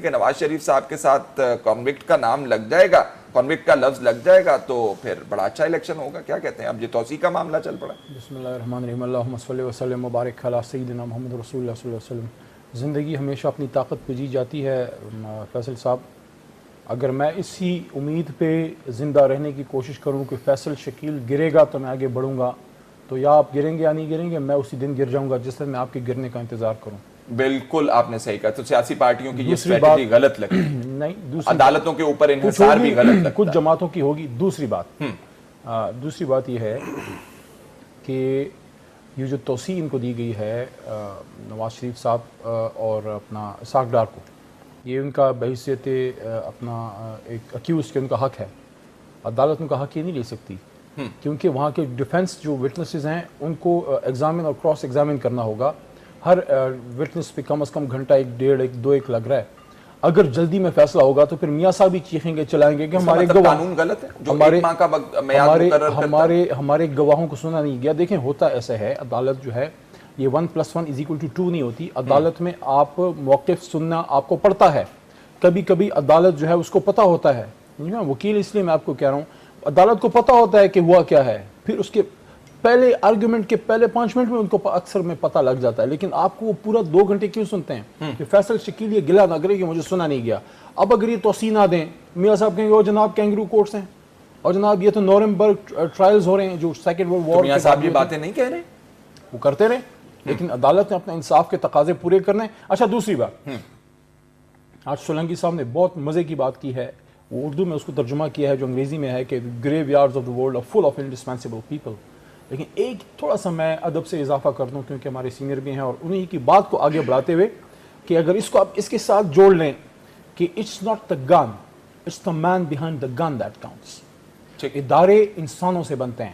کہ نواز شریف صاحب کے ساتھ کانوکٹ کا نام لگ جائے گا، کانوکٹ کا لفظ لگ جائے گا تو پھر بڑا اچھا الیکشن ہوگا. کیا کہتے ہیں؟ اب یہ توسیع کا معاملہ چل پڑا. بسم اللہ الرحمن الرحیم. اللہم صلی وسلم وبارک علی سیدنا محمد رسول اللہ صلی اللہ علیہ وسلم. زندگی ہمیشہ اپنی طاقت پہ جی جاتی ہے فیصل صاحب. اگر میں اسی امید پہ زندہ رہنے کی کوشش کروں کہ فیصل شکیل گرے گا تو میں آگے بڑھوں گا، تو یا آپ گریں گے یا نہیں گریں گے، میں اسی دن گر جاؤں گا جس دن میں آپ کے گرنے کا انتظار کروں. بالکل آپ نے صحیح کہا. تو سیاسی پارٹیوں کی یہ اسٹریٹجی غلط لگی. نہیں، عدالتوں کے اوپر انحصار بھی غلط لگتا ہے. کچھ جماعتوں کی ہوگی. دوسری بات یہ ہے کہ یہ جو توسیع ان کو دی گئی ہے نواز شریف صاحب اور اپنا اسحاق ڈار کو، یہ ان کا بحیثیت اپنا ایک اکیوز کے ان کا حق ہے. عدالت ان کا حق یہ نہیں لے سکتی کیونکہ وہاں کے ڈیفنس جو وٹنسز ہیں ان کو ایگزامن اور کراس ایگزامن کرنا ہوگا. ہر وٹنس پہ کم از کم گھنٹہ 1 ڈیڑھ 1 2 1 لگ رہا ہے. اگر جلدی میں فیصلہ ہوگا تو پھر میاں صاحب بھی چیخیں گے چلائیں گے کہ ہمارے قانون غلط ہے جو ایک ماہ کا میعاد مقرر کرتا ہے. ہمارے گواہوں کو سنا نہیں گیا. دیکھیں ہوتا ایسا ہے، عدالت جو ہے یہ 1+1=2 نہیں ہوتی. عدالت میں آپ موقف سننا آپ کو پڑتا ہے. کبھی کبھی عدالت جو ہے اس کو پتہ ہوتا ہے. وکیل اس لیے میں آپ کو کہہ رہا ہوں عدالت کو پتہ ہوتا ہے کہ ہوا کیا ہے، پھر اس کے پہلے آرگومنٹ کے پہلے 5 منٹ میں ان کو اکثر میں پتہ لگ جاتا ہے. لیکن آپ کو وہ پورا 2 گھنٹے کیوں سنتے ہیں کہ فیصل شکیل یہ گلا نہ کرے کہ مجھے سنا نہیں گیا. اب اگر یہ توسیع نہ دیں، میاں صاحب کہیں گے وہ جناب کینگرو کورٹس ہیں، اور جناب یہ تو نورمبرگ ٹرائلز ہو رہے ہیں جو سیکنڈ ورلڈ وار. میاں صاحب یہ باتیں نہیں کہہ رہے، وہ کرتے رہے، لیکن عدالت نے اپنے انصاف کے تقاضے پورے کرنے. اچھا دوسری بات، آج سولنگی صاحب نے بہت مزے کی بات کی ہے، وہ اردو میں اس کو ترجمہ کیا ہے جو انگریزی میں ہے کہ graveyards of the world are full of indispensable people. لیکن ایک تھوڑا سا میں ادب سے اضافہ کر دوں کیونکہ ہمارے سینئر بھی ہیں، اور انہی کی بات کو آگے بڑھاتے ہوئے کہ اگر اس کو آپ اس کے ساتھ جوڑ لیں کہ it's not the gun, it's the man behind the gun that counts. ادارے انسانوں سے بنتے ہیں.